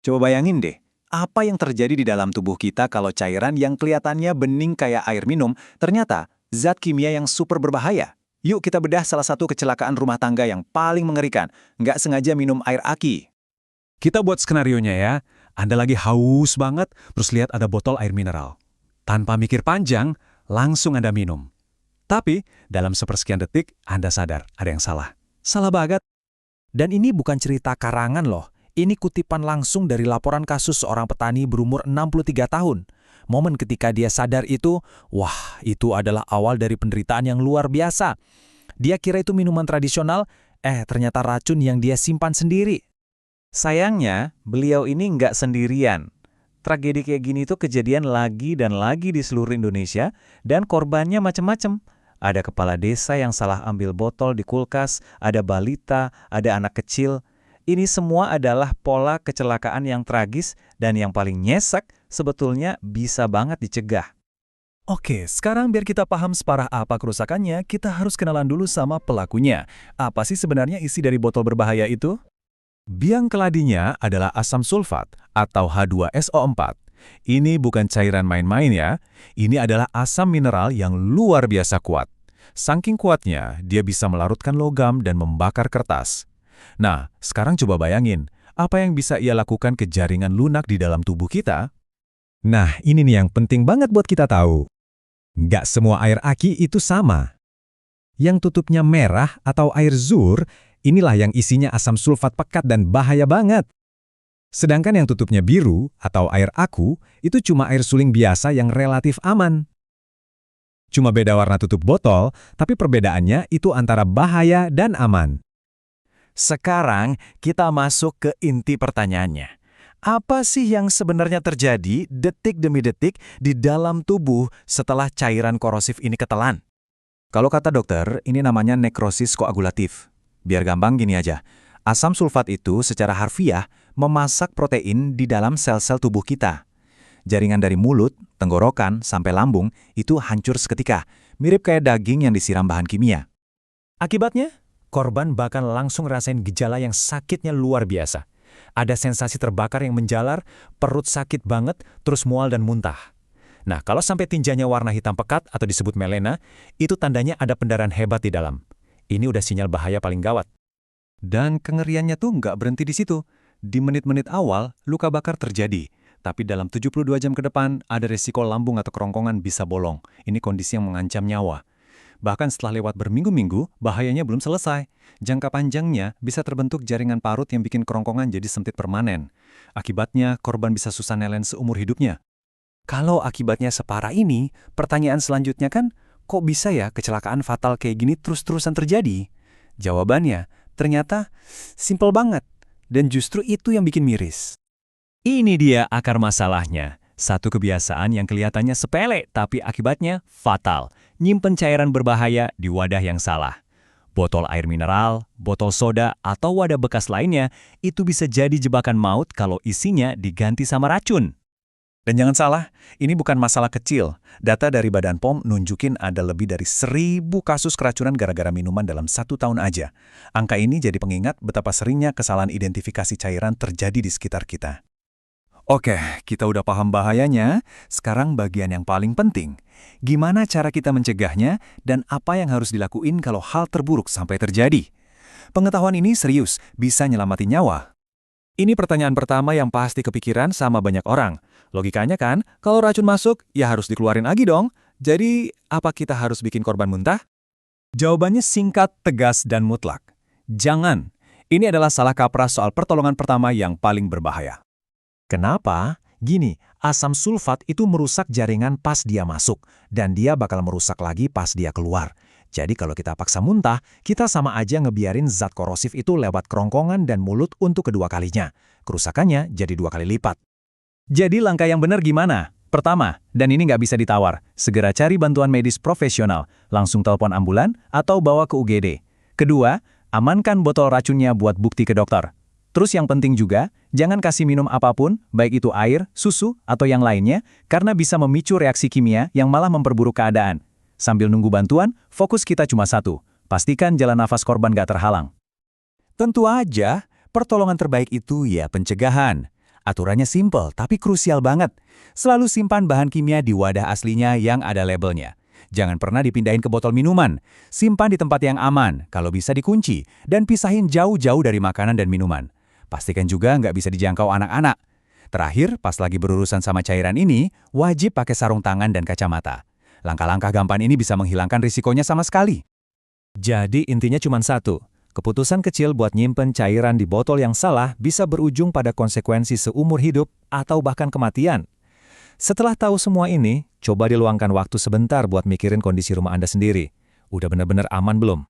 Coba bayangin deh, apa yang terjadi di dalam tubuh kita kalau cairan yang kelihatannya bening kayak air minum, ternyata zat kimia yang super berbahaya. Yuk kita bedah salah satu kecelakaan rumah tangga yang paling mengerikan. Nggak sengaja minum air aki. Kita buat skenarionya ya. Anda lagi haus banget, terus lihat ada botol air mineral. Tanpa mikir panjang, langsung Anda minum. Tapi, dalam sepersekian detik, Anda sadar ada yang salah. Salah banget. Dan ini bukan cerita karangan loh. Ini kutipan langsung dari laporan kasus seorang petani berumur 63 tahun. Momen ketika dia sadar itu, wah, itu adalah awal dari penderitaan yang luar biasa. Dia kira itu minuman tradisional, ternyata racun yang dia simpan sendiri. Sayangnya, beliau ini nggak sendirian. Tragedi kayak gini tuh kejadian lagi dan lagi di seluruh Indonesia, dan korbannya macam-macam. Ada kepala desa yang salah ambil botol di kulkas, ada balita, ada anak kecil. Ini semua adalah pola kecelakaan yang tragis dan yang paling nyesek sebetulnya bisa banget dicegah. Oke, sekarang biar kita paham separah apa kerusakannya, kita harus kenalan dulu sama pelakunya. Apa sih sebenarnya isi dari botol berbahaya itu? Biang keladinya adalah asam sulfat atau H2SO4. Ini bukan cairan main-main ya. Ini adalah asam mineral yang luar biasa kuat. Saking kuatnya, dia bisa melarutkan logam dan membakar kertas. Nah, sekarang coba bayangin, apa yang bisa ia lakukan ke jaringan lunak di dalam tubuh kita? Nah, ini nih yang penting banget buat kita tahu. Nggak semua air aki itu sama. Yang tutupnya merah atau air zur, inilah yang isinya asam sulfat pekat dan bahaya banget. Sedangkan yang tutupnya biru atau air aku, itu cuma air suling biasa yang relatif aman. Cuma beda warna tutup botol, tapi perbedaannya itu antara bahaya dan aman. Sekarang kita masuk ke inti pertanyaannya. Apa sih yang sebenarnya terjadi detik demi detik di dalam tubuh setelah cairan korosif ini ketelan? Kalau kata dokter, ini namanya nekrosis koagulatif. Biar gampang gini aja, asam sulfat itu secara harfiah memasak protein di dalam sel-sel tubuh kita. Jaringan dari mulut, tenggorokan, sampai lambung itu hancur seketika, mirip kayak daging yang disiram bahan kimia. Akibatnya, korban bahkan langsung rasain gejala yang sakitnya luar biasa. Ada sensasi terbakar yang menjalar, perut sakit banget, terus mual dan muntah. Nah, kalau sampai tinjanya warna hitam pekat atau disebut melena, itu tandanya ada pendarahan hebat di dalam. Ini udah sinyal bahaya paling gawat. Dan kengeriannya tuh nggak berhenti di situ. Di menit-menit awal, luka bakar terjadi. Tapi dalam 72 jam ke depan, ada resiko lambung atau kerongkongan bisa bolong. Ini kondisi yang mengancam nyawa. Bahkan setelah lewat berminggu-minggu, bahayanya belum selesai. Jangka panjangnya bisa terbentuk jaringan parut yang bikin kerongkongan jadi sempit permanen. Akibatnya, korban bisa susah nelen seumur hidupnya. Kalau akibatnya separah ini, pertanyaan selanjutnya kan, kok bisa ya kecelakaan fatal kayak gini terus-terusan terjadi? Jawabannya, ternyata simpel banget. Dan justru itu yang bikin miris. Ini dia akar masalahnya. Satu kebiasaan yang kelihatannya sepele, tapi akibatnya fatal. Nyimpen cairan berbahaya di wadah yang salah. Botol air mineral, botol soda, atau wadah bekas lainnya, itu bisa jadi jebakan maut kalau isinya diganti sama racun. Dan jangan salah, ini bukan masalah kecil. Data dari Badan POM nunjukin ada lebih dari 1.000 kasus keracunan gara-gara minuman dalam 1 tahun aja. Angka ini jadi pengingat betapa seringnya kesalahan identifikasi cairan terjadi di sekitar kita. Oke, kita udah paham bahayanya. Sekarang bagian yang paling penting. Gimana cara kita mencegahnya dan apa yang harus dilakuin kalau hal terburuk sampai terjadi? Pengetahuan ini serius, bisa nyelamatin nyawa. Ini pertanyaan pertama yang pasti kepikiran sama banyak orang. Logikanya kan, kalau racun masuk, ya harus dikeluarin lagi dong. Jadi, apa kita harus bikin korban muntah? Jawabannya singkat, tegas, dan mutlak. Jangan. Ini adalah salah kaprah soal pertolongan pertama yang paling berbahaya. Kenapa? Gini, asam sulfat itu merusak jaringan pas dia masuk, dan dia bakal merusak lagi pas dia keluar. Jadi kalau kita paksa muntah, kita sama aja ngebiarin zat korosif itu lewat kerongkongan dan mulut untuk kedua kalinya. Kerusakannya jadi 2 kali lipat. Jadi langkah yang benar gimana? Pertama, dan ini nggak bisa ditawar, segera cari bantuan medis profesional, langsung telepon ambulan atau bawa ke UGD. Kedua, amankan botol racunnya buat bukti ke dokter. Terus yang penting juga, jangan kasih minum apapun, baik itu air, susu, atau yang lainnya, karena bisa memicu reaksi kimia yang malah memperburuk keadaan. Sambil nunggu bantuan, fokus kita cuma satu, pastikan jalan nafas korban gak terhalang. Tentu aja, pertolongan terbaik itu ya pencegahan. Aturannya simpel tapi krusial banget. Selalu simpan bahan kimia di wadah aslinya yang ada labelnya. Jangan pernah dipindahin ke botol minuman. Simpan di tempat yang aman, kalau bisa dikunci, dan pisahin jauh-jauh dari makanan dan minuman. Pastikan juga nggak bisa dijangkau anak-anak. Terakhir, pas lagi berurusan sama cairan ini, wajib pakai sarung tangan dan kacamata. Langkah-langkah gampang ini bisa menghilangkan risikonya sama sekali. Jadi intinya cuma satu. Keputusan kecil buat nyimpen cairan di botol yang salah bisa berujung pada konsekuensi seumur hidup atau bahkan kematian. Setelah tahu semua ini, coba diluangkan waktu sebentar buat mikirin kondisi rumah Anda sendiri. Udah benar-benar aman belum?